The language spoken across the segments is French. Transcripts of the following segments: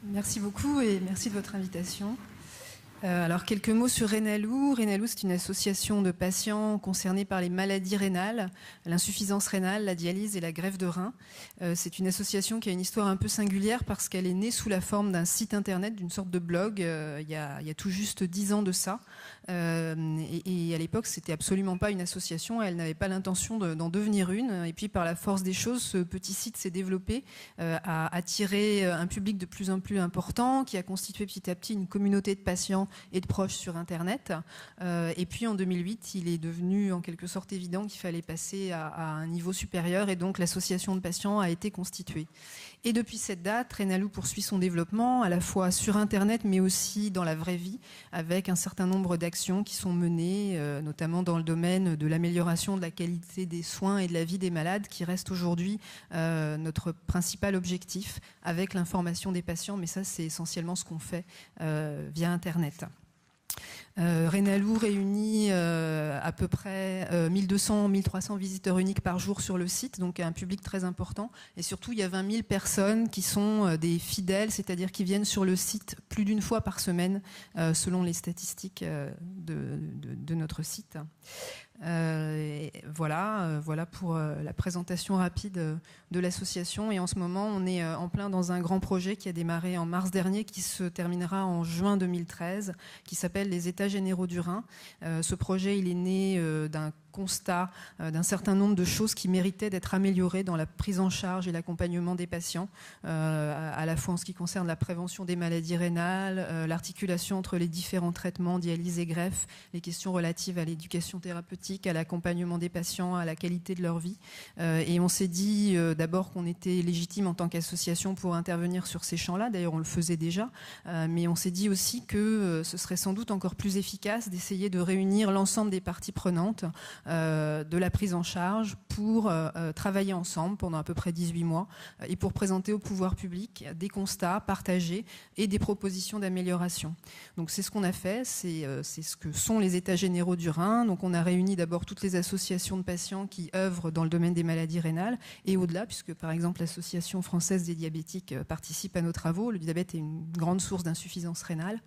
Merci beaucoup et merci de votre invitation. Alors, quelques mots sur Rénalou. Rénalou, c'est une association de patients concernés par les maladies rénales, l'insuffisance rénale, la dialyse et la greffe de rein. C'est une association qui a une histoire un peu singulière parce qu'elle est née sous la forme d'un site internet, d'une sorte de blog, il y a tout juste 10 ans de ça. Et à l'époque, c'était absolument pas une association, elle n'avait pas l'intention d'en devenir une. Et puis, par la force des choses, ce petit site s'est développé, a attiré un public de plus en plus important, qui a constitué petit à petit une communauté de patients et de proches sur Internet. Et puis en 2008, il est devenu en quelque sorte évident qu'il fallait passer à un niveau supérieur et donc l'association de patients a été constituée. Et depuis cette date, Rénalou poursuit son développement à la fois sur Internet mais aussi dans la vraie vie avec un certain nombre d'actions qui sont menées, notamment dans le domaine de l'amélioration de la qualité des soins et de la vie des malades qui reste aujourd'hui notre principal objectif avec l'information des patients, mais ça c'est essentiellement ce qu'on fait via Internet. Rénalou réunit à peu près 1200-1300 visiteurs uniques par jour sur le site, donc un public très important. Et surtout, il y a 20 000 personnes qui sont des fidèles, c'est-à-dire qui viennent sur le site plus d'une fois par semaine, selon les statistiques de notre site. Voilà pour la présentation rapide de l'association. Et en ce moment, on est en plein dans un grand projet qui a démarré en mars dernier, qui se terminera en juin 2013, qui s'appelle les États généraux du Rhin. Ce projet, il est né d'un constat d'un certain nombre de choses qui méritaient d'être améliorées dans la prise en charge et l'accompagnement des patients, à la fois en ce qui concerne la prévention des maladies rénales, l'articulation entre les différents traitements, dialyse et greffe, les questions relatives à l'éducation thérapeutique, à l'accompagnement des patients, à la qualité de leur vie. Et on s'est dit d'abord qu'on était légitime en tant qu'association pour intervenir sur ces champs-là, d'ailleurs on le faisait déjà, mais on s'est dit aussi que ce serait sans doute encore plus efficace d'essayer de réunir l'ensemble des parties prenantes de la prise en charge pour travailler ensemble pendant à peu près 18 mois et pour présenter au pouvoir public des constats partagés et des propositions d'amélioration. Donc c'est ce qu'on a fait, c'est ce que sont les États généraux du Rhin. Donc on a réuni d'abord toutes les associations de patients qui œuvrent dans le domaine des maladies rénales et au-delà, puisque par exemple l'Association française des diabétiques participe à nos travaux. Le diabète est une grande source d'insuffisance rénale.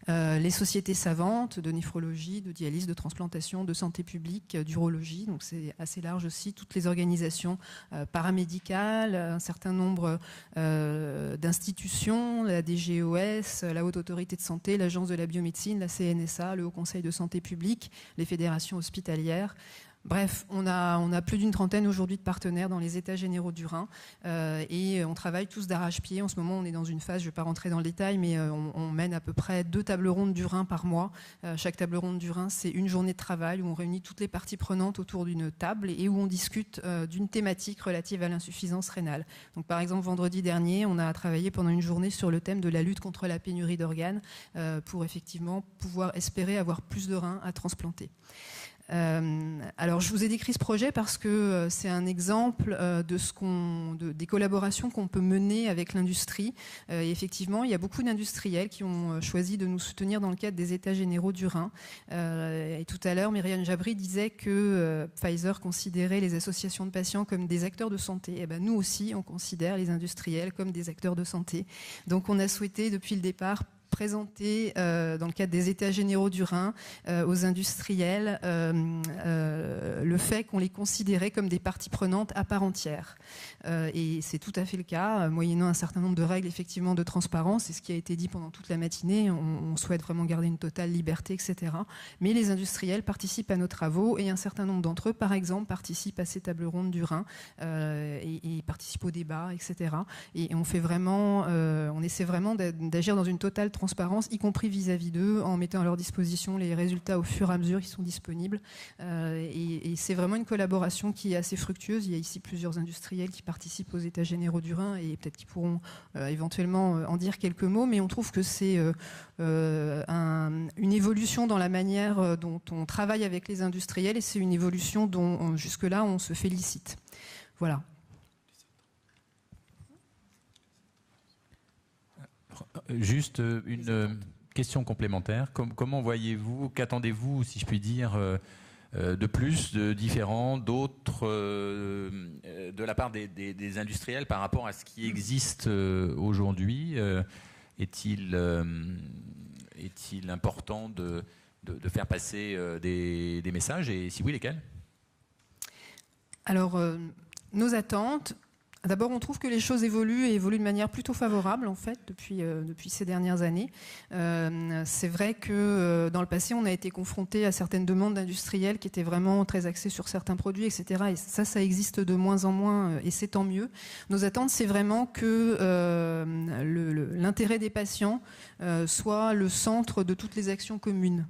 Les sociétés savantes de néphrologie, de dialyse, de transplantation, de santé publique, d'urologie, donc c'est assez large aussi, toutes les organisations paramédicales, un certain nombre d'institutions, la DGOS, la Haute Autorité de Santé, l'Agence de la Biomédecine, la CNSA, le Haut Conseil de Santé Publique, les fédérations hospitalières. Bref, on a plus d'une trentaine aujourd'hui de partenaires dans les États généraux du Rhin et on travaille tous d'arrache-pied. En ce moment, on est dans une phase, je ne vais pas rentrer dans le détail, mais on mène à peu près 2 tables rondes du Rhin par mois. Chaque table ronde du Rhin, c'est une journée de travail où on réunit toutes les parties prenantes autour d'une table et où on discute d'une thématique relative à l'insuffisance rénale. Donc, par exemple, vendredi dernier, on a travaillé pendant une journée sur le thème de la lutte contre la pénurie d'organes pour effectivement pouvoir espérer avoir plus de reins à transplanter. Alors je vous ai décrit ce projet parce que c'est un exemple des collaborations qu'on peut mener avec l'industrie. Et effectivement, il y a beaucoup d'industriels qui ont choisi de nous soutenir dans le cadre des États généraux du Rhin. Et tout à l'heure, Myriam Jabri disait que Pfizer considérait les associations de patients comme des acteurs de santé. Et ben, nous aussi, on considère les industriels comme des acteurs de santé. Donc on a souhaité depuis le départ présenter dans le cadre des États généraux du Rhin aux industriels le fait qu'on les considérait comme des parties prenantes à part entière. Et c'est tout à fait le cas, moyennant un certain nombre de règles effectivement de transparence, c'est ce qui a été dit pendant toute la matinée, on souhaite vraiment garder une totale liberté, etc. Mais les industriels participent à nos travaux et un certain nombre d'entre eux, par exemple, participent à ces tables rondes du Rhin et participent au débat, etc. Et on fait vraiment, on essaie vraiment d'agir dans une totale transparence, y compris vis-à-vis d'eux, en mettant à leur disposition les résultats au fur et à mesure qui sont disponibles. Et c'est vraiment une collaboration qui est assez fructueuse. Il y a ici plusieurs industriels qui participent aux États généraux du Rhin et peut-être qu'ils pourront éventuellement en dire quelques mots, mais on trouve que c'est une évolution dans la manière dont on travaille avec les industriels et c'est une évolution dont jusque-là on se félicite. Voilà. Juste une question complémentaire. Comment voyez-vous, qu'attendez-vous, si je puis dire, de plus, de différents, d'autres, de la part des industriels par rapport à ce qui existe aujourd'hui est-il important de faire passer des messages, et si oui, lesquels? Alors, nos attentes, d'abord, on trouve que les choses évoluent et évoluent de manière plutôt favorable, en fait, depuis ces dernières années. C'est vrai que dans le passé, on a été confronté à certaines demandes d'industriels qui étaient vraiment très axées sur certains produits, etc. Et ça existe de moins en moins, et c'est tant mieux. Nos attentes, c'est vraiment que l'intérêt des patients soit le centre de toutes les actions communes.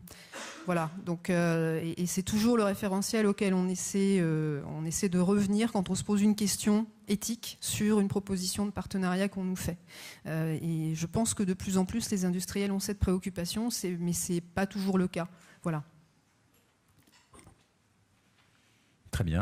Voilà, donc, et c'est toujours le référentiel auquel on essaie de revenir quand on se pose une question éthique sur une proposition de partenariat qu'on nous fait. Et je pense que de plus en plus, les industriels ont cette préoccupation, mais ce n'est pas toujours le cas. Voilà. Très bien.